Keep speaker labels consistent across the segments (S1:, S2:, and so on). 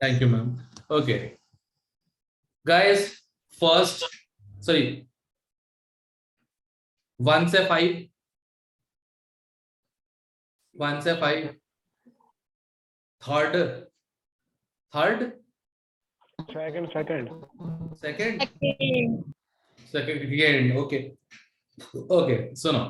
S1: Thank you ma'am. Okay guys, first sorry 1 से 5, 1 से 5, third third
S2: second second
S1: second second okay okay सुनो।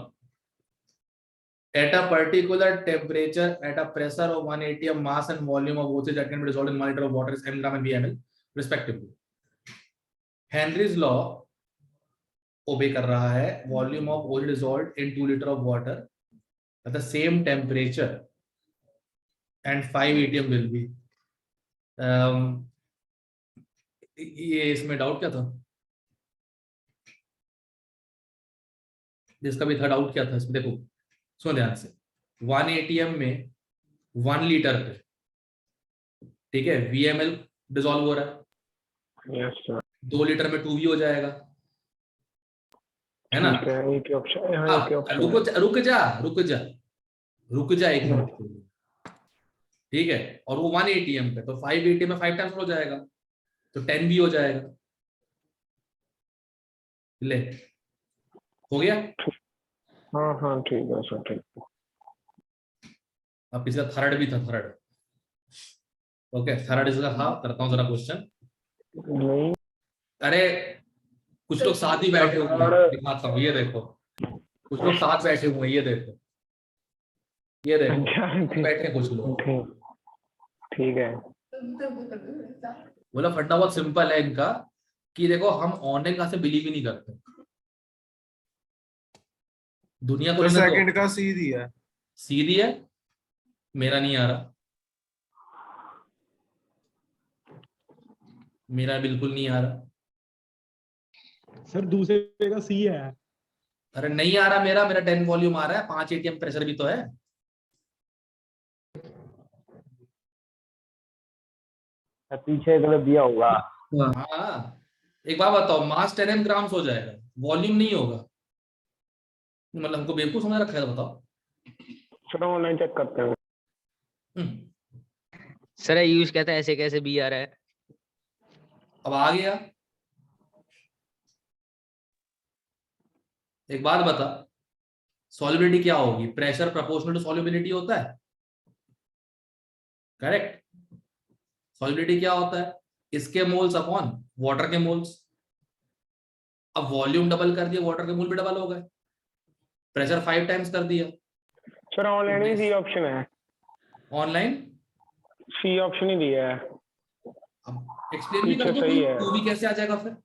S1: At a particular temperature, at a pressure of 180, of mass and volume of OC that can be dissolved in 1 liter of water is m gram and vml respectively. Henry's law obey कर रहा है। Volume of OC dissolved in 2 liter of water at the same temperature and 5 atm will be ये इसमें doubt क्या था? जिसका भी था डाउट क्या था इसमें, देखो सुनो ध्यान से। 1 एटीएम में 1 लीटर पे, ठीक है, VML डिसॉल्व हो रहा है।
S2: यस सर
S1: 2 लीटर में 2V हो जाएगा, है ना?
S2: ठीक है एक ही ऑप्शन है एक ही ऑप्शन
S1: रुको
S2: है
S1: रुक जा 1 मिनट के लिए, ठीक है। और वो 1 एटीएम पे, तो 5 एटीएम में 5 टाइम्स हो जाएगा, तो 10 भी हो जाएगा। ले, हो गया।
S2: हाँ हाँ ठीक है सर ठीक है
S1: अब इसका थर्ड भी था, थर्ड। ओके थर्ड इसका था, करता हूँ जरा क्वेश्चन।
S2: नहीं
S1: अरे कुछ लोग साथ ही बैठे हुए हैं, दिखाता हूँ, ये देखो। कुछ लोग साथ बैठे हुए हैं, ये देखो, ये देखो
S2: अच्छा
S1: बैठे कुछ लोग।
S2: ठीक ठीक है
S1: बोला फंडा बहुत सिंपल है इनका, कि देखो हम ऑनलाइन कहाँ से बिलीव ही नहीं करते, दुनिया को
S3: तो
S1: लेने दो।
S3: सेकंड का सी दिया है।
S1: सीधी है, मेरा नहीं आ रहा, मेरा बिल्कुल नहीं आ रहा।
S4: सर दूसरे का सी है।
S1: अरे नहीं आ रहा मेरा, मेरा 10 वॉल्यूम आ रहा है, 5 एटीएम प्रेशर भी तो है।
S5: पीछे गलत दिया होगा।
S1: हाँ एक बात बताओ, मास 10 एम ग्राम्स हो जाएगा, वॉल्यूम नहीं होगा। मतलब हमको बेवकूफ समझ रखा है, बताओ।
S2: चलो ऑनलाइन चेक करते हैं
S6: सर यूज कहता है ऐसे कैसे बी आ रहा है।
S1: अब आ गया। एक बात बता, सॉल्युबिलिटी क्या होगी? प्रेशर प्रोपोर्शनल टू सॉल्युबिलिटी होता है, करेक्ट। सॉल्युबिलिटी क्या होता है? इसके मोल्स अपॉन वाटर के मोल्स। अब वॉल्यूम डबल कर दिया, वाटर के मोल भी डबल हो गए। प्रेशर 5 टाइम्स कर दिया।
S2: सर ऑनलाइन ही सी ऑप्शन है
S1: ऑनलाइन
S2: सी ऑप्शन ही दिया है
S1: अब एक्सप्लेन भी कर
S2: पीछे
S1: दो,
S2: सही है
S1: टू भी कैसे आ जाएगा फिर?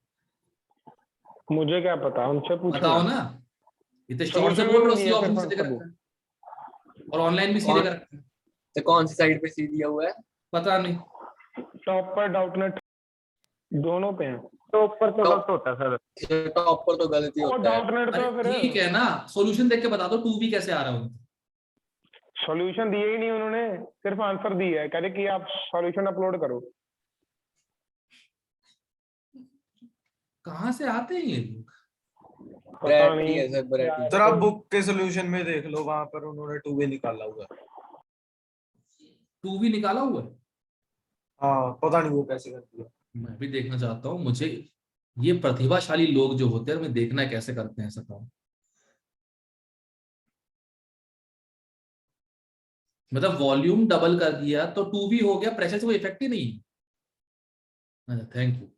S2: मुझे क्या पता उनसे पूछो
S1: बताओ ना, इतने श्योर से
S2: Solution
S1: बोल रहे हो,
S2: भी
S1: सी
S2: नहीं है,
S1: ऑप्शन
S2: सिर्फ
S1: सीधे कर
S2: आंसर
S1: रखा है और ऑनलाइन भी सीधे कर रखा है।
S5: तो कौन सी साइड पे सी दिया हुआ है?
S1: पता नहीं,
S2: टॉप पर डाउटनेट दोनों पे हैं
S5: टॉप पर तो गलत होता है सर, टॉप पर तो गलती
S2: वो
S5: होता है।
S2: डाउटनेट तो
S1: अरे
S2: फिर
S1: ठीक है ना, सॉल्यूशन देख के बता दो, टू भी कैसे आ रहा है उनको।
S2: सॉल्यूशन दिए ही नहीं उन्होंने सिर्फ आंसर दिया है कह रहे कि आप सॉल्यूशन अपलोड करो
S1: कहाँ से आते हैं ये लोग?
S2: पता नहीं
S5: है सर वैरायटी।
S3: सर आप बुक के सोल्यूशन में देख लो, वहां पर उन्होंने 2 वे निकाला हुआ है।
S1: टू भी निकाला हुआ है,
S3: हाँ पता नहीं वो कैसे कर दिया।
S1: मैं भी देखना चाहता हूँ। मुझे ये प्रतिभाशाली लोग जो होते हैं, मैं देखना है कैसे करते हैं ऐसा काम। मतलब वॉल्यूम डबल कर दिया तो टू भी हो गया, प्रेशर से कोई इफेक्ट ही नहीं। अच्छा थैंक यू।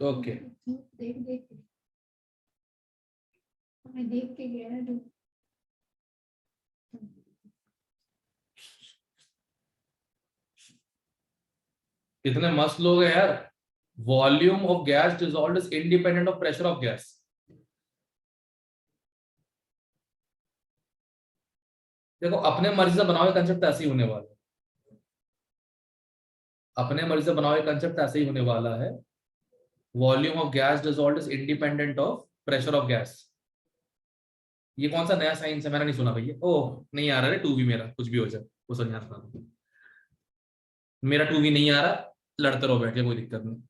S1: ओके
S7: देख देख के मैं देख के गया है
S1: कितने मस्त लोग हैं यार। Volume of gas dissolved is independent of pressure of gas. देखो अपने मर्जी से बनाओ कंसेप्ट ऐसे ही होने वाला है, अपने मर्जी से बनाओ कंसेप्ट ऐसे ही होने वाला है। Volume of gas dissolved is independent of pressure of gas. ये कौन सा नया साइंस है, मैंने नहीं सुना भैया। ओह नहीं आ रहा है टू भी, मेरा कुछ भी हो जाए वो समझ आता, मेरा टू भी नहीं आ रहा, लड़ते रहो बैठ के, कोई दिक्कत नहीं।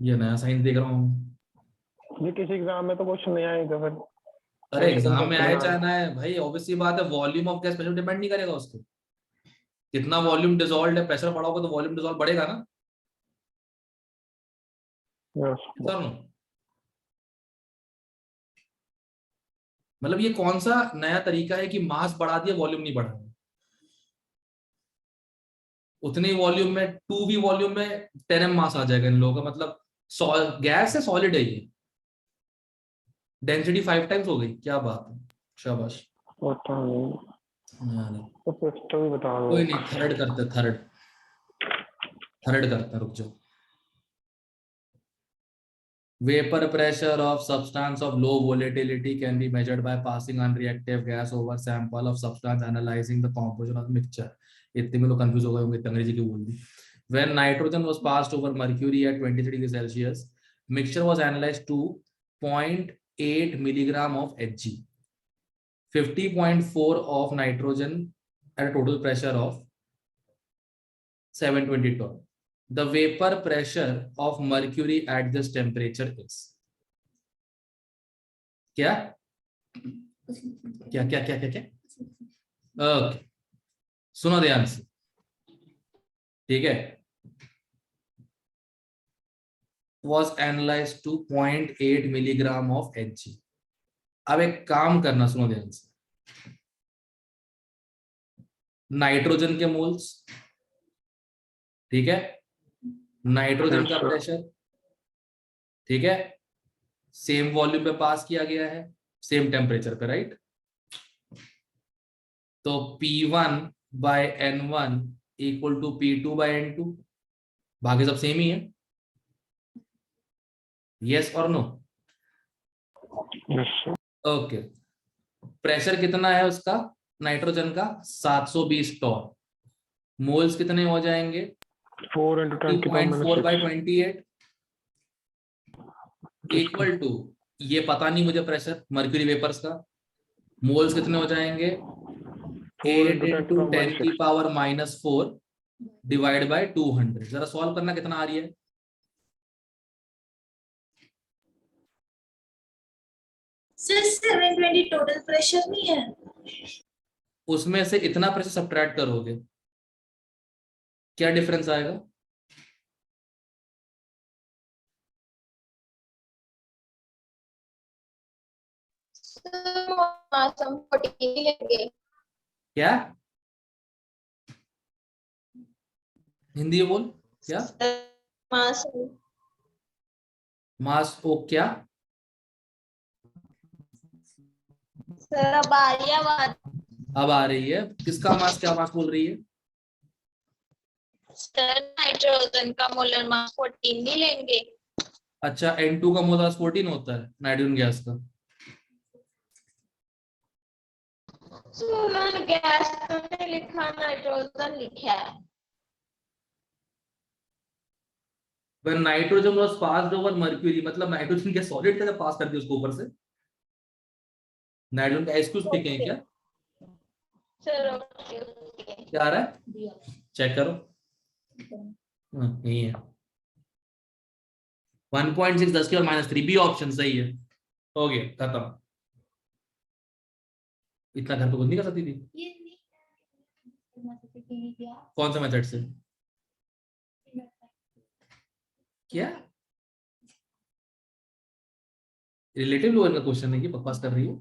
S1: ये नया साइंस देख रहा हूँ।
S2: ये किसी एग्जाम में तो क्वेश्चन नहीं आएगा फिर
S1: अरे एग्जाम में आए चाहे ना आए भाई, ऑब्वियसली बात है, volume of gas pressure depend नहीं करेगा उसको। जितना वॉल्यूम डिसॉल्व है, प्रेशर बढ़ा होगा तो वॉल्यूम डिसॉल्व बढ़ेगा ना
S2: यस
S1: सर? नो, मतलब ये कौन सा नया तरीका है कि मास बढ़ा दिया वॉल्यूम नहीं बढ़ा? उतने वॉल्यूम में 2v वॉल्यूम में 10m मास आ जाएगा इन लोगों का। मतलब गैस है, सॉलिड है ये, डेंसिटी 5 टाइम्स हो गई। क्या बात है, शाबाश।
S2: पता नहीं,
S1: हाँ,
S2: तो फिर तो भी बता दो।
S1: कोई नहीं, थर्ड करते, थर्ड करते, रुक जाओ। Vapor pressure of substance of low volatility can be measured by passing unreactive gas over sample of substance, analyzing the composition of the mixture. इतने में लोग कंफ्यूज हो गए होंगे, अंग्रेजी की बोल दी। When nitrogen was passed over mercury at 23 degrees Celsius, mixture was analyzed to 0.8 milligram of Hg, 50.4 of nitrogen at a total pressure of 720 torr. The vapor pressure of mercury at this temperature is क्या क्या क्या क्या क्या क्या? Okay, सुनो ध्यान से, ठीक है। Was analyzed to 0.8 milligram of Hg. अब एक काम करना, सुनो ध्यान से। नाइट्रोजन के मोल्स, ठीक है, नाइट्रोजन का प्रेशर, ठीक है, सेम वॉल्यूम पे पास किया गया है, सेम टेम्परेचर पे, राइट? तो P1 bye N1 equal to P2 bye N2, बाकी सब सेम ही है। यस और नो?
S2: Yes
S1: okay. प्रेशर कितना है उसका, नाइट्रोजन का? 720 टॉर। मोल्स कितने हो जाएंगे?
S2: 4 into 10 की पावर
S1: 2.4 by
S2: -6
S1: 28 इक्वल टू, ये पता नहीं मुझे प्रेशर मर्क्यूरी वेपर्स का। मोल्स कितने हो जाएंगे? 8 into 10 की पावर -4 डिवाइड बाय 200। जरा सॉल्व करना, कितना आ रही है?
S7: सर 720 टोटल प्रेशर नहीं है?
S1: उसमें से इतना प्रेशर सब्ट्रैक्ट करोगे, क्या डिफरेंस आएगा? क्या हिंदी में बोल, क्या मास ओ क्या?
S7: सर अब आ रही है आवाज?
S1: अब आ रही है। किसका मास, क्या मास बोल रही है?
S7: सर नाइट्रोजन का मोलर मास 14 नहीं लेंगे?
S1: अच्छा, N2 का मोल 14 होता है नाइट्रोजन गैस का।
S7: उन्होंने गैस तो नहीं लिखा, नाइट्रोजन लिखा है।
S1: When nitrogen was passed over mercury, मतलब नाइट्रोजन क्या सॉलिड था जब पास कर दिया उसको ऊपर से? नाइट्रोजन का एसक्यूज लिखे हैं क्या?
S7: सर ओके
S1: क्या आ रहा है, चेक करो। यही है 1.6 10 की और -3, बी ऑप्शन सही है। हो गया, खत्म। इतना घर पे खुद नहीं कर सकती थी?
S7: ये नहीं
S1: कौन सा मेथड से? क्या रिलेटिव लोअर का क्वेश्चन है, ये बकवास कर रही हो?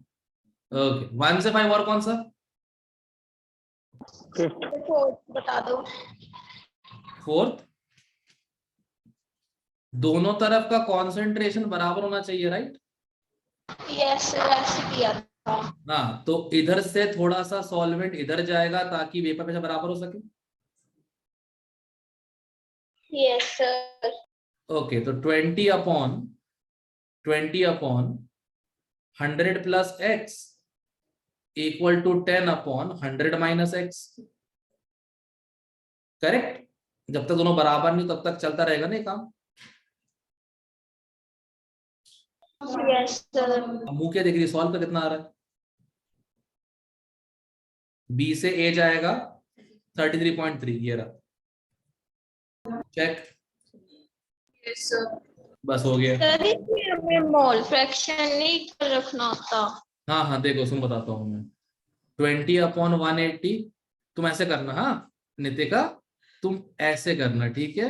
S1: ओके, 1 से 5 और कौन सा?
S7: बता दो।
S1: फोर्थ, दोनों तरफ का कॉन्सेंट्रेशन बराबर होना चाहिए, राइट?
S7: यस ऐसे किया था।
S1: हाँ, तो इधर से थोड़ा सा सॉल्वेंट इधर जाएगा ताकि वेपर प्रेशर बराबर हो सके।
S7: Yes sir.
S1: ओके, तो 20 upon 100 plus x equal to 10 upon 100 minus x। Correct? जब तक दोनों बराबर नहीं तब तक चलता रहेगा ना ये काम।
S7: Yes sir.
S1: अब मुंह क्या देख रही है, सॉल्व कर कितना आ रहा है? b से a जाएगा 33.3, ये रहा, चेक।
S7: Yes sir.
S1: बस हो गया।
S7: सर इसमें हमें मोल फ्रैक्शन नहीं रखना होता?
S1: हाँ हाँ, देखो सुन बताता हूँ मैं। 20 अपॉन 180, तुम ऐसे करना, हाँ नितिका तुम ऐसे करना, ठीक है?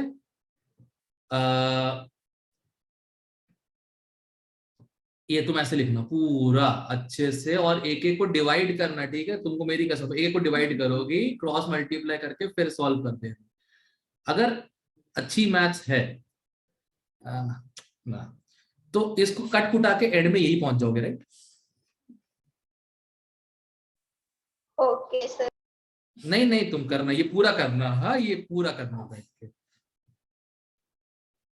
S1: ये तुम ऐसे लिखना पूरा अच्छे से, और एक एक को डिवाइड करना, ठीक है? तुमको मेरी कसम, एक एक को डिवाइड करोगी, क्रॉस मल्टीप्लाई करके फिर सॉल्व कर देना। अगर अच्छी मैथ्स है ना, तो इसको कट कुटा के एंड में यही पहुंच जाओगे, राइट?
S7: Okay sir.
S1: नहीं नहीं, तुम करना, ये पूरा करना, हाँ ये पूरा करना बैठ के।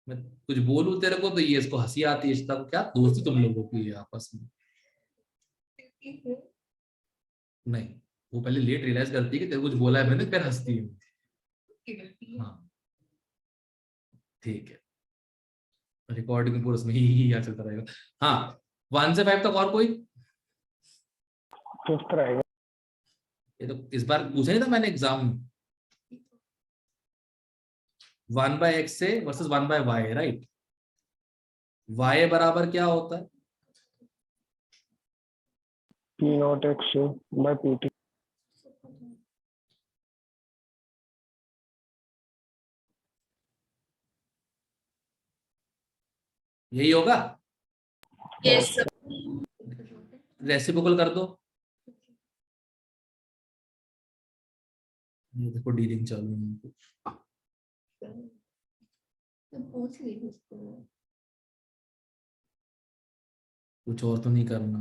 S1: मैं कुछ बोलूं तेरे को तो ये इसको हंसी आती है, इसका क्या दोस्ती तुम लोगों की है आपस में? नहीं, वो पहले लेट रियलाइज करती है कि तेरे को कुछ बोला है मैंने, फिर हंसती है। हाँ ठीक है, रिकॉर्डिंग पूरा उसमें ही चलता रहेगा। हाँ 1 से 5 तक और कोई?
S2: फिफ्थ रहेगा।
S1: ये तो इस बार पूछा नहीं था मैंने एग्जाम में, 1/x से वर्सेस 1/y, राइट? y बराबर क्या होता है?
S2: P not x by P T.
S1: यही होगा।
S7: Yes sir.
S1: रेसिप्रोकल कर दो। ये देखो डीलिंग चालू है।
S7: पूछ लीजिए उसको।
S1: कुछ और तो नहीं करना।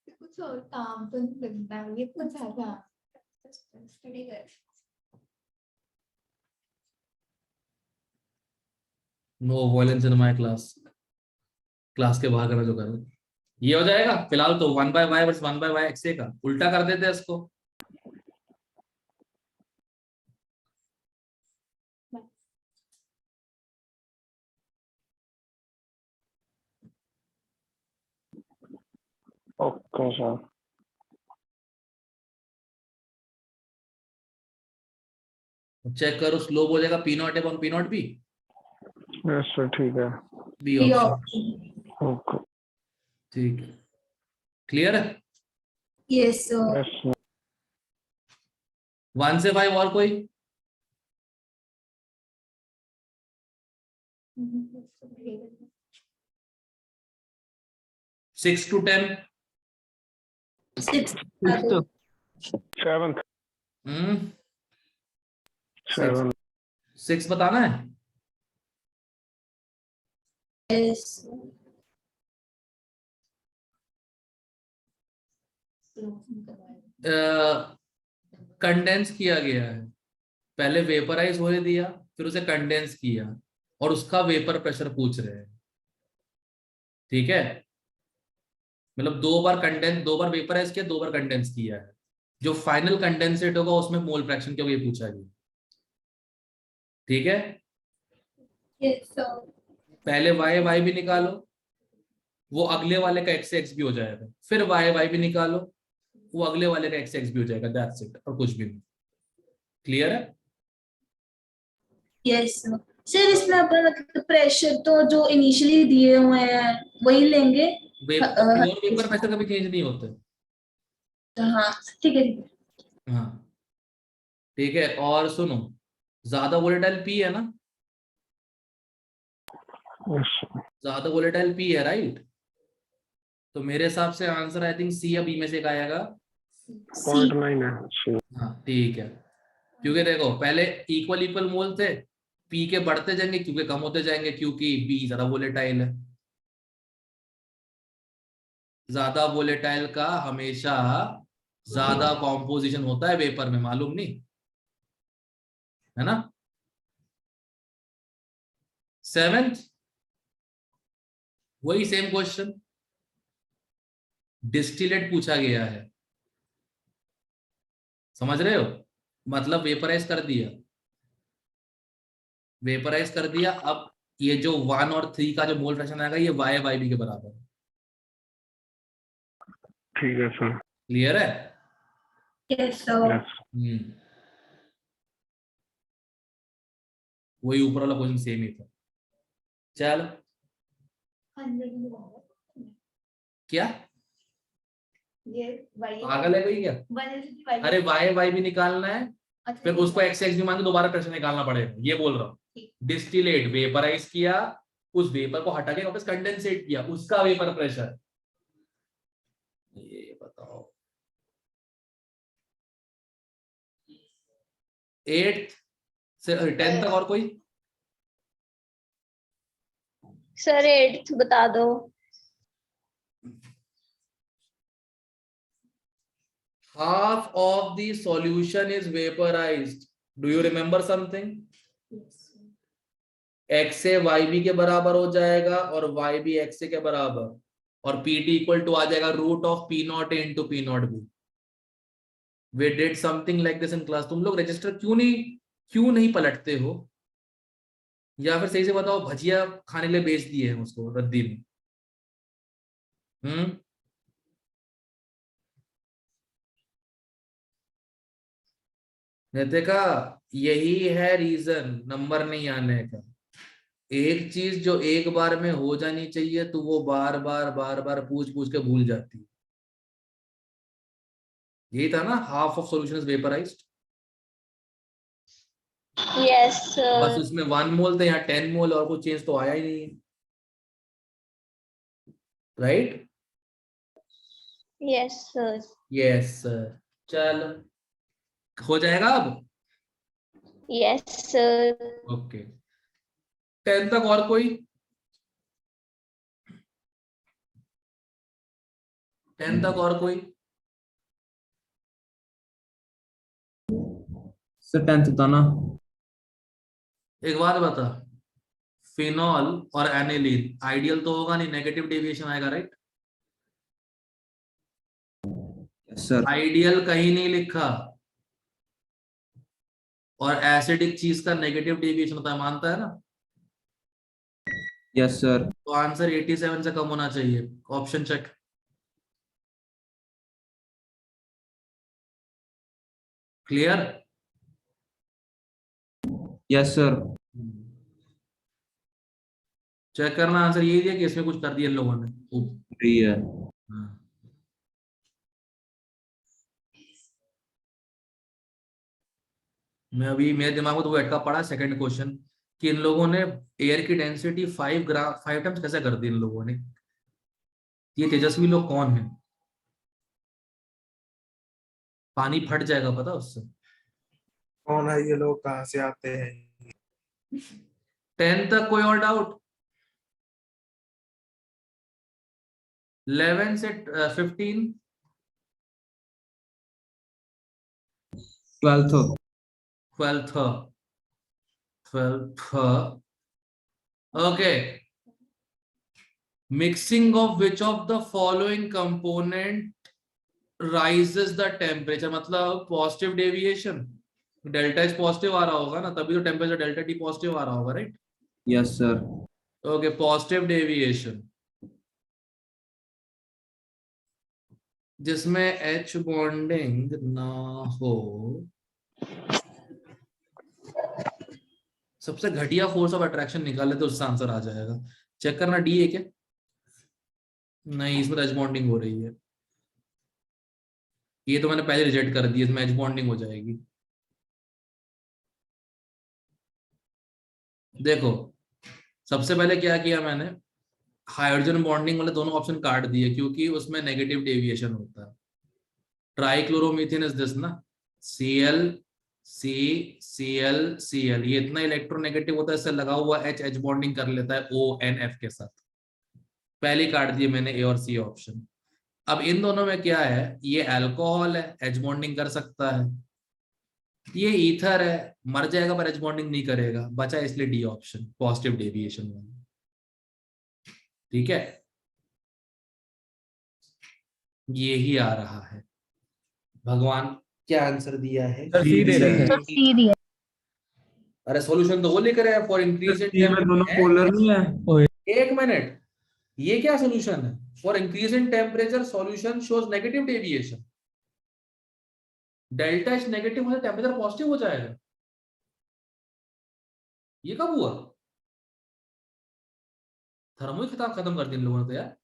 S7: कुछ और काम तो नहीं लगता है, ये कुछ ज्यादा स्टडी कर।
S1: No violence in my class, class के बाहर करना जो करो। ये हो जाएगा फिलहाल तो 1/y वर्सेस 1/y x का उल्टा कर देते हैं इसको।
S2: Okay sir.
S1: चेक करो, स्लो हो जाएगा P not upon P not B.
S2: Yes sir ठीक है।
S1: B
S7: B
S1: option,
S7: option.
S2: Okay.
S1: ठीक है, क्लियर है?
S7: Yes sir.
S2: Yes sir.
S1: 1 से 5 और कोई? 6 to 10?
S7: 6
S2: सेवंथ। 7
S1: 6 बताना है।
S7: यस
S1: कंडेंस किया गया है, पहले वेपराइज होने दिया, फिर उसे कंडेंस किया, और उसका वेपर प्रेशर पूछ रहे हैं, ठीक है? मतलब 2 बार कंडेंस, 2 बार वेपराइज किया, 2 बार कंडेंस किया है। जो फाइनल कंडेंसेट होगा उसमें मोल फ्रैक्शन क्या ये पूछा गया, ठीक है?
S7: Yes sir.
S1: पहले y भी निकालो, वो अगले वाले का x भी हो जाएगा, फिर y भी निकालो, वो अगले वाले का x भी हो जाएगा, दैट्स इट, और कुछ भी नहीं। क्लियर है?
S7: Yes sir. सर इसमें अपन मतलब प्रेशर तो जो इनिशियली दिए हुए हैं वही लेंगे।
S1: वेपर प्रेशर कभी चेंज नहीं होते।
S7: हाँ ठीक है ठीक है।
S1: हाँ ठीक है, और सुनो, ज्यादा वोलेटाइल पी है ना,
S2: यस
S1: ज्यादा वोलेटाइल पी है, राइट? तो मेरे हिसाब से आंसर आई थिंक सी या बी में से एक आएगा।
S2: 0.9 है सी।
S1: हाँ ठीक है, क्योंकि देखो पहले इक्वल इक्वल मोल थे, पी के बढ़ते जाएंगे क्योंकि कम होते जाएंगे, क्योंकि बी ज्यादा वोलेटाइल है। ज्यादा वोलेटाइल का हमेशा ज्यादा कॉम्पोजिशन होता है वेपर में, मालूम नहीं है ना? 7th वही सेम क्वेश्चन, डिस्टिलेट पूछा गया है, समझ रहे हो? मतलब वेपराइज कर दिया, वेपराइज कर दिया। अब ये जो 1 और 3 का जो मोल फ्रैक्शन आएगा ये y बी के बराबर है।
S2: ठीक है सर।
S1: क्लियर है?
S7: Yes sir.
S2: यस
S1: वही ऊपर वाला क्वेश्चन सेम ही था। चलो क्या
S7: ये y
S1: पागल है कोई क्या?
S7: 1
S1: अरे y भी निकालना है,
S7: अच्छा
S1: फिर उसको x भी मान के दोबारा प्रेशर निकालना पड़ेगा, ये बोल रहा हूँ।
S7: ठीक।
S1: डिस्टिलेट वेपराइज किया, उस वेपर को हटा के वापस कंडेंसेट किया, उसका वेपर प्रेशर। ये बताओ 8th से 10th तक और कोई?
S8: सर 8th बता दो।
S1: Half of the solution is vaporized. Do you remember something? x से yb के बराबर हो जाएगा और y भी x के बराबर, और pt इक्वल टू आ जाएगा root of p not a into p not b. We did something like this in class. तुम लोग रजिस्टर क्यों नहीं पलटते हो, या फिर सही से बताओ भजिया खाने के लिए बेच दिए हैं उसको रद्दी में? नितिका, यही है रीजन नंबर नहीं आने का। एक चीज जो एक बार में हो जानी चाहिए तो वो बार बार पूछ के भूल जाती है। यही था ना, half of solution is vaporised.
S8: Yes
S1: बस
S8: सर।
S1: उसमें 1 मोल थे, यहाँ 10 मोल, और कुछ चेंज तो आया ही नहीं है, right?
S8: Yes sir.
S1: Yes sir. चलो हो जाएगा अब।
S8: Yes sir.
S1: ओके 10 तक और कोई? 10 तक और कोई?
S5: सर 10th होता ना?
S1: एक बात बता, फिनॉल और एनिलीन आइडियल तो होगा नहीं, नेगेटिव डेविएशन आएगा, राइट?
S5: सर
S1: आइडियल कहीं नहीं लिखा, और एसिडिक चीज का नेगेटिव डेविएशन होता है, मानता है ना?
S5: Yes sir.
S1: तो आंसर 87 से कम होना चाहिए। Option check. Clear?
S5: Yes sir.
S1: Check करना, आंसर यही दिया कि इसमें कुछ कर दिया इन लोगों ने।
S5: सही है।
S1: हाँ। मैं अभी मेरे दिमाग में तो वो अटका पड़ा सेकंड क्वेश्चन कि इन लोगों ने एयर की डेंसिटी 5 टाइम्स कैसे कर दी इन लोगों ने। ये तेजस्वी लोग कौन है? पानी फट जाएगा पता उससे।
S3: कौन है ये लोग, कहाँ से आते हैं?
S1: 10 तक कोई और डाउट? 11 से 15?
S5: 12th।
S1: 12th. Okay. Mixing of which of the following component rises the temperature? मतलब positive deviation, delta H positive आ रहा होगा ना, तभी तो टेम्परेचर डेल्टा टी पॉजिटिव आ रहा होगा, right?
S5: Yes sir.
S1: Okay, positive deviation जिसमें एच बॉन्डिंग ना हो, सबसे घटिया फोर्स ऑफ अट्रैक्शन निकाले तो उससे आंसर आ जाएगा। चेक करना, डी है क्या? नहीं, इसमें तो एच बॉन्डिंग हो रही है। ये तो मैंने पहले रिजेक्ट कर दिया, इसमें एच बॉन्डिंग हो जाएगी। देखो सबसे पहले क्या किया मैंने, हाइड्रोजन बॉन्डिंग वाले दोनों ऑप्शन काट दिए क्योंकि उसमें नेगेटिव डेविएशन होता है। ट्राइक्लोरोमीथेन इज दिस ना, Cl C Cl Cl, ये इतना इलेक्ट्रोनेगेटिव होता है, इससे लगा हुआ एच बॉन्डिंग कर लेता है ONF के साथ। पहले काट दिए मैंने ए और सी ऑप्शन। अब इन दोनों में क्या है, ये अल्कोहल है, एच बॉन्डिंग कर सकता है, ये ईथर है, मर जाएगा पर एच बॉन्डिंग नहीं करेगा, बचा इसलिए डी ऑप्शन, पॉजिटिव डेविएशन वाला। ठीक है, ये ही आ रहा है। भगवान क्या आंसर दिया है?
S5: सर सी दे रहे हैं।
S8: सी दिया।
S1: अरे सॉल्यूशन तो वो लिख रहे हैं, फॉर इंक्रीज
S5: सी में दोनों पोलर नहीं है।
S1: एक मिनट, ये क्या सॉल्यूशन है? For increase in temperature solution shows negative deviation. Delta H negative हो टेम्परेचर पॉजिटिव हो जाएगा, ये कब हुआ? थर्मो खत्म कर दिया इन लोगों ने तो यार।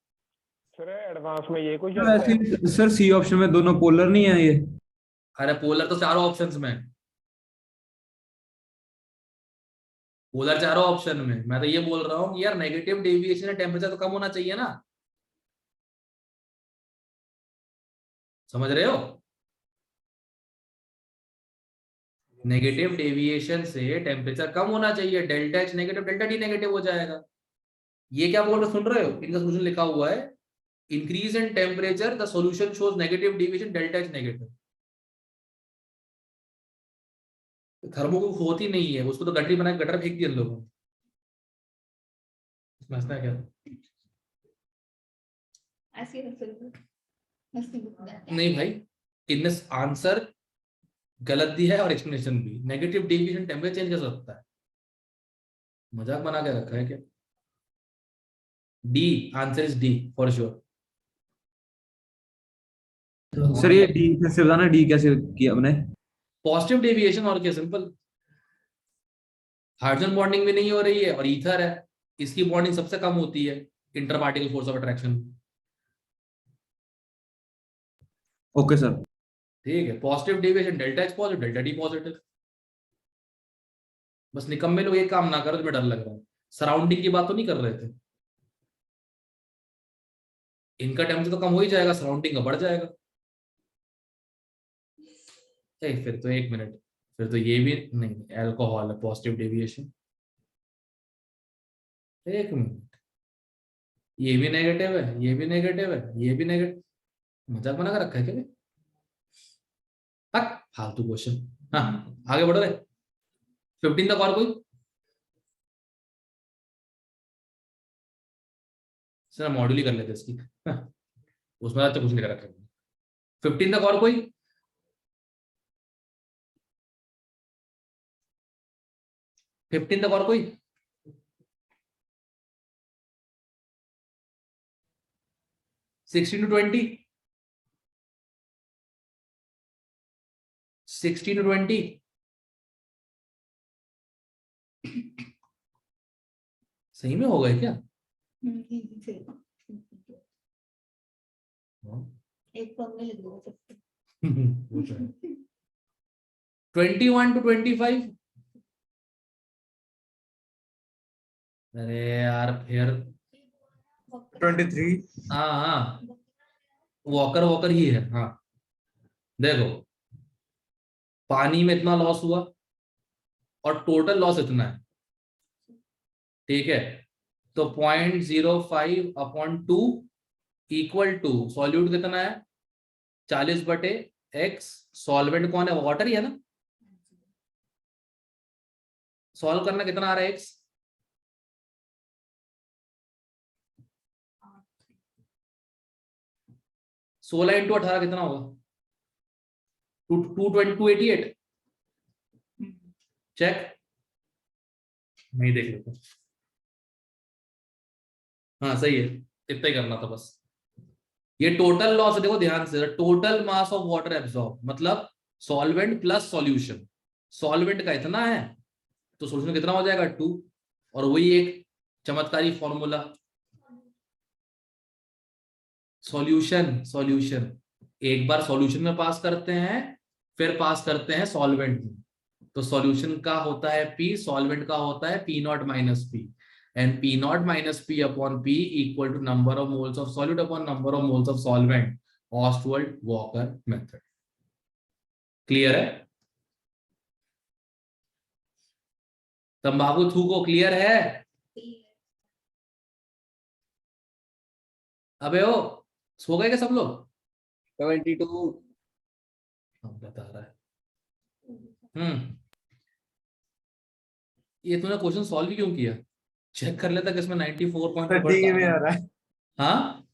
S2: सर एडवांस में ये कुछ
S5: तो
S2: आता है?
S5: ऐसे सर सी ऑप्शन में दोनों पोलर नहीं है ये?
S1: अरे पोलर तो चारों ऑप्शंस में है। पोलर चारों ऑप्शन में, मैं तो ये बोल रहा हूँ कि यार नेगेटिव डेविएशन टेम्परेचर तो कम होना चाहिए ना, समझ रहे हो? नेगेटिव डेविएशन से टेम्परेचर कम होना चाहिए, delta H negative delta T negative हो जाएगा। ये क्या बोल रहे, सुन रहे हो? इनका सोल्यूशन लिखा हुआ है, increase in temperature the solution shows negative deviation delta H negative. Thermocol होती नहीं है, उसको तो गटरी बना के गटर फेंक दिया इन लोगों ने। समझता है क्या?
S7: ऐसे ही फिर ऐसे लिख देते हैं।
S1: नहीं भाई, इनने आंसर गलत दिया है और एक्सप्लेनेशन भी। नेगेटिव डेविएशन टेम्परेचर चेंज कर सकता है, मजाक बना के रखा है क्या? D answer is D for sure.
S5: Sir ये डी कैसे बताना, डी कैसे किया हमने?
S1: पॉजिटिव डेविएशन और क्या, सिंपल। हाइड्रोजन बॉन्डिंग भी नहीं हो रही है और ईथर है, इसकी बॉन्डिंग सबसे कम होती है inter particle force of attraction.
S5: Okay sir.
S1: ठीक है, positive deviation delta H positive delta D positive. बस निकम्मे लोग ये काम ना करो, तुम्हें डर लग रहा है। सराउंडिंग की बात तो नहीं कर रहे थे, इनका टेम्परेचर तो कम हो ही जाएगा, सराउंडिंग का बढ़ जाएगा। फिर तो एक मिनट, फिर तो ये भी नहीं, अल्कोहल है पॉजिटिव डेविएशन। एक मिनट, ये भी नेगेटिव है, ये भी नेगेटिव है, ये भी नेगेटिव। मजाक बना कर रखा है क्या? फालतू क्वेश्चन। हाँ आगे बढ़ रहे। 15 तक और कोई? सर मॉड्यूल ही कर लेते इसकी। उसमें अच्छा कुछ नहीं कर रखा। 15 तक और कोई? फिफ्टीन तक और कोई? $16 to $20, 16 to 20। सही में हो गए क्या?
S7: सही। एक फॉर्म में लिख दो सबको।
S1: 21 to 25। अरे यार फिर
S3: 23।
S1: हाँ हाँ, वॉकर वॉकर ही है। हाँ देखो, पानी में इतना लॉस हुआ और टोटल लॉस इतना है, ठीक है? तो 0.05/2 इक्वल टू सॉल्यूट कितना है? 40/x। सॉल्वेंट कौन है? वाटर ही है ना। सॉल्व करना कितना आ रहा है x? 16 × 18 कितना होगा? 288। चेक, नहीं देख लेते। हाँ सही है, इतना ही करना था बस। ये टोटल लॉस देखो ध्यान से, total mass of water absorb मतलब सॉल्वेंट प्लस सॉल्यूशन। सॉल्वेंट का इतना है तो सॉल्यूशन कितना हो जाएगा? 2। और वही एक चमत्कारी फॉर्मूला, सॉल्यूशन सॉल्यूशन एक बार सॉल्यूशन में पास करते हैं, फिर पास करते हैं सॉल्वेंट में। तो सॉल्यूशन का होता है P, सॉल्वेंट का होता है P0 - P, and P0 - P upon P equal to number of moles of solute upon number of moles of solvent, Ostwald-Walker method। Clear है? तंबाकू थूको, क्लियर है? अबे ओ, सो गए क्या सब लोग?
S6: 72।
S1: बता रहा है। ये तूने क्वेश्चन सॉल्व क्यों किया? चेक कर लेता कि इसमें 94
S3: डी में आ रहा है,
S1: हाँ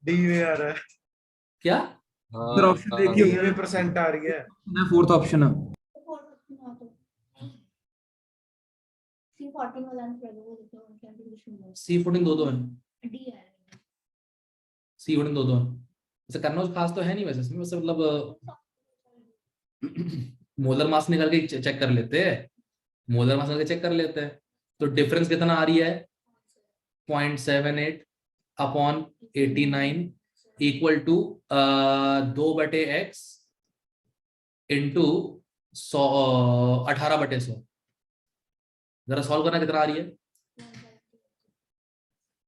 S3: डी में आ रहा है,
S1: क्या?
S5: सर ऑप्शन
S3: डी
S5: देखिए,
S3: में परसेंट आ रही है।
S5: फोर्थ ऑप्शन है।
S7: C14 वाला आंसर है वो देखो क्या डिवीजन
S1: C14 दो है,
S7: है। डी है।
S1: C14 दो है। वैसे करना कुछ खास तो है नहीं वैसे इसमें, वैसे मतलब मोलर मास निकाल के चेक कर लेते हैं, मोलर मास निकाल के चेक कर लेते हैं। तो डिफरेंस कितना आ रही है? 0.78। Upon 89 equal to 2/x into 18/100। जरा सॉल्व करना, कितना आ रही है?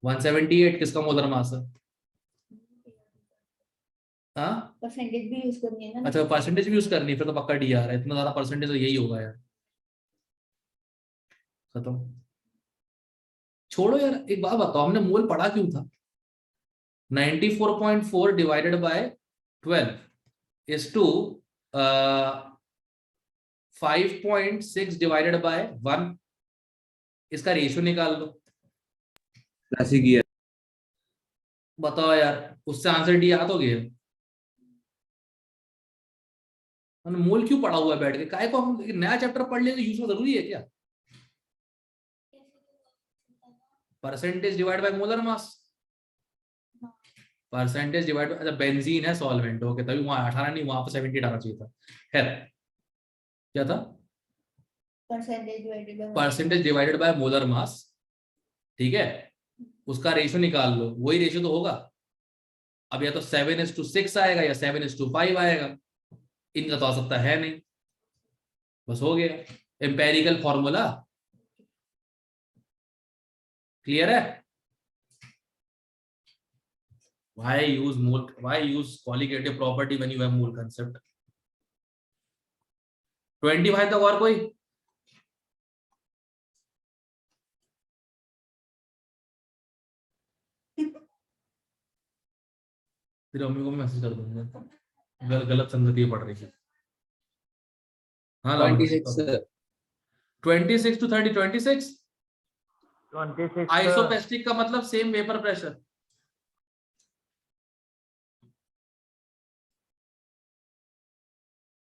S1: 178। किसका मोलर मास है? हाँ,
S7: परसेंटेज भी यूज करनी है ना।
S1: अच्छा परसेंटेज भी यूज करनी है, फिर तो पक्का डी आ रहा है। इतना ज्यादा परसेंटेज तो यही होगा यार। खत्म, छोड़ो यार। एक बात बताओ, हमने मोल पढ़ा क्यों था? 94.4 divided by 12 is to 5.6 divided by 1। इसका रेशियो निकाल लो।
S5: ऐसे किया।
S1: बताओ यार, उससे आंसर डी आ तो गया। हमने मोल क्यों पढ़ा हुआ है बैठ के? काय को हम नया चैप्टर पढ़ ले तो यूज में जरूरी है क्या? Percentage divide by molar mass, percentage divide by, अच्छा बेंजीन है सॉल्वेंट, ओके, तभी वहां 18 नहीं, वहां पर 78 आना चाहिए था। खैर, क्या था? Percentage divided by molar mass, ठीक है, उसका रेशियो निकाल लो। वही रेशियो तो होगा। अब या तो 7:6 आएगा या 7:5 आएगा। इनका तो आ सकता है नहीं, बस हो गया। एम्पेरिकल फॉर्मूला क्लियर है? Why use qualitative property when you have mole concept? 25 तक और कोई? तेरी मम्मी को मैं मैसेज कर दूंगा, गलत संगति पढ़ रही है। हाँ
S6: 26
S1: 26 to 30, 26।
S2: 26
S1: आइसोपेस्टिक का मतलब सेम वेपर प्रेशर।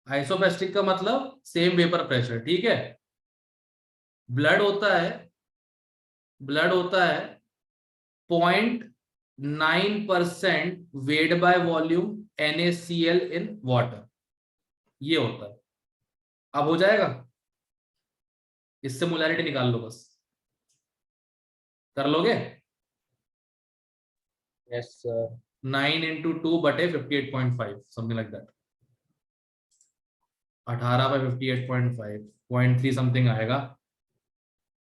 S1: आइसोपेस्टिक का मतलब सेम वेपर प्रेशर, ठीक है। ब्लड होता है 0.9% weight by volume NaCl in water, ये होता है। अब हो जाएगा, इससे मोलैरिटी निकाल लो बस। कर लोगे?
S6: Yes sir
S1: 9 into 2/58.5 something like that. 18/58.5 0.3 something आएगा।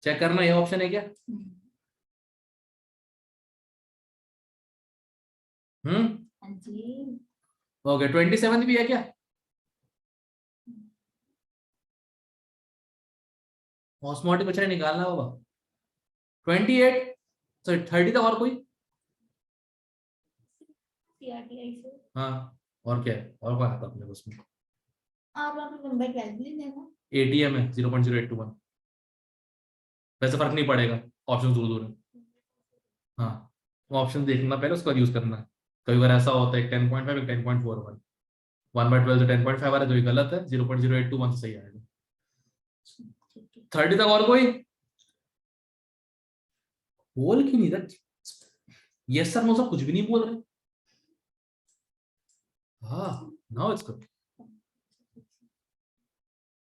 S1: चेक करना, ये ऑप्शन है क्या?
S7: हाँ जी।
S1: ओके 27 भी है क्या? ऑस्मोटिक प्रेशर निकालना होगा। 28 सॉरी 30 तक और कोई? हाँ, और क्या है? और क्या आता अपने उसमें?
S7: आप नंबर कैलकुलेट देना।
S1: ATM है 0.0821। वैसे फर्क नहीं पड़ेगा, ऑप्शन दूर दूर है। हाँ, ऑप्शन देखना पहले, उसका यूज करना है। कई बार ऐसा होता है 10.5 एक 10.41, 1/12 से 10.5 आ रहा है, जो गलत है। 0.0821 से सही आएगा। 30 तक और कोई? बोल क्यों नहीं रहा? यस सर, नो सर, कुछ भी नहीं बोल रहे। हाँ, नाउ इट्स गुड।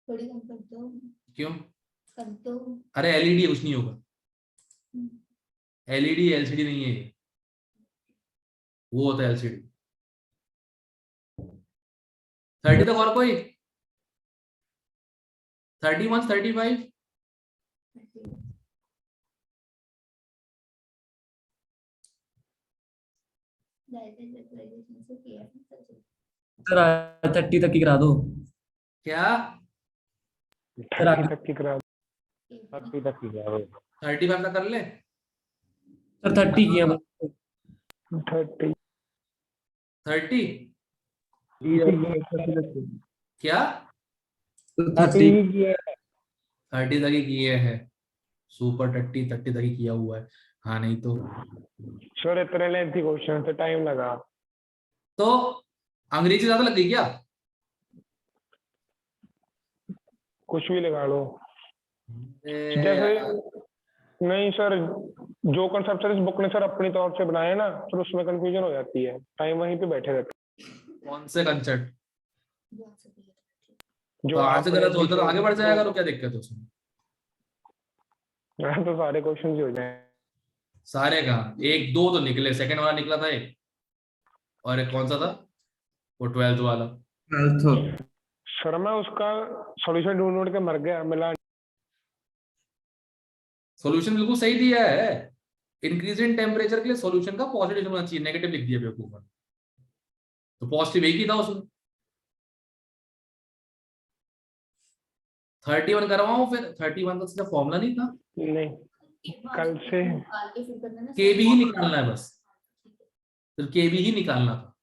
S7: थोड़ी कम कर दो।
S1: क्यों?
S7: कर दो।
S1: अरे LED कुछ नहीं होगा। LED LCD नहीं है ये, वो होता है LCD। 30 तक और कोई? 31, 35?
S5: सर 30 तक की करा दो।
S1: क्या?
S2: 30 तक की करा 30 तक की करा
S1: 35 तक कर ले।
S5: सर 30 किया
S2: 30
S1: 30 क्या?
S5: 30
S1: 30 तक ही किए हैं। सुपर 30 तक ही किया हुआ है। हाँ, नहीं तो
S2: सर इतने लेंथी क्वेश्चन से टाइम लगा।
S1: तो अंग्रेजी ज्यादा लग गई क्या?
S2: कुछ भी लगा लो।
S1: ए,
S2: जैसे नहीं सर, जो कंसेप्ट सर इस बुक ने सर अपनी तौर से बनाया ना, फिर उसमें कंफ्यूजन हो जाती है, टाइम वहीं पे बैठे रहते।
S1: कौन से कंसेप्ट?
S2: जो
S1: तो आज से
S2: आपने
S1: गलत होता तो आगे बढ़ जाएगा, तो क्या दिक्कत है उसमें?
S2: तो सारे क्वेश्चन ही हो जाए।
S1: सारे कहा, एक दो तो निकले, सेकंड वाला निकला था एक, और एक कौन सा था वो 12th वाला।
S5: 12th
S2: सर मैं उसका सॉल्यूशन ढूंढ ढूंढ के मर गया, मिला।
S1: सॉल्यूशन बिल्कुल सही दिया है, इंक्रीज इन टेम्परेचर के लिए सॉल्यूशन का पॉजिटिव होना चाहिए, नेगेटिव लिख दिया बेवकूफ ने। तो पॉजिटिव एक ही था उसमें। 31 करवाऊं फिर? 31 का सीधा फॉर्मूला नहीं था,
S2: नहीं, कल से
S7: निकाल के फिर करना ना।
S1: के भी ही निकालना है बस, तो के भी ही निकालना था।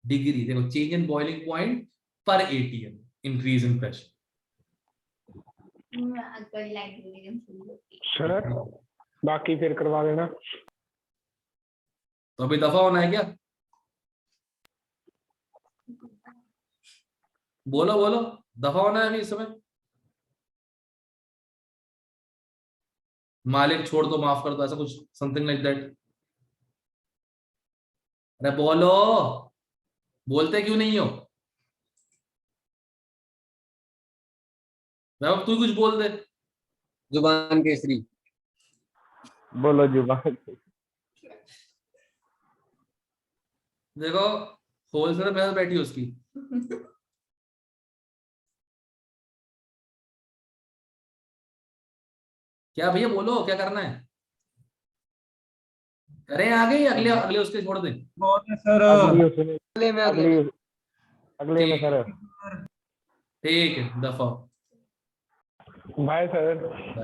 S1: डिग्री देखो, चेंज इन बॉइलिंग पॉइंट पर एटीएम, इंक्रीज इन प्रेशर।
S7: कोई लाइट
S2: सर बाकी फिर करवा देना।
S1: तो अभी दफा होना है क्या? बोलो बोलो, दफा होना है अभी इस समय? मालिक छोड़ दो, माफ कर दो, ऐसा कुछ समथिंग लाइक दैट। अरे बोलो, बोलते क्यों नहीं हो? वैभव तू कुछ बोल दे।
S6: जुबान केसरी।
S2: बोलो जुबान।
S1: देखो होलसेलर में बैठी है उसकी। क्या भैया बोलो, क्या करना है? करें आगे, अगले अगले उसके छोड़ दें?
S5: सर
S2: अगली उसमें,
S6: अगले में
S2: अगली अगले में
S1: ठीक
S2: सर।
S1: ठीक है, दफा।
S2: Bye sir.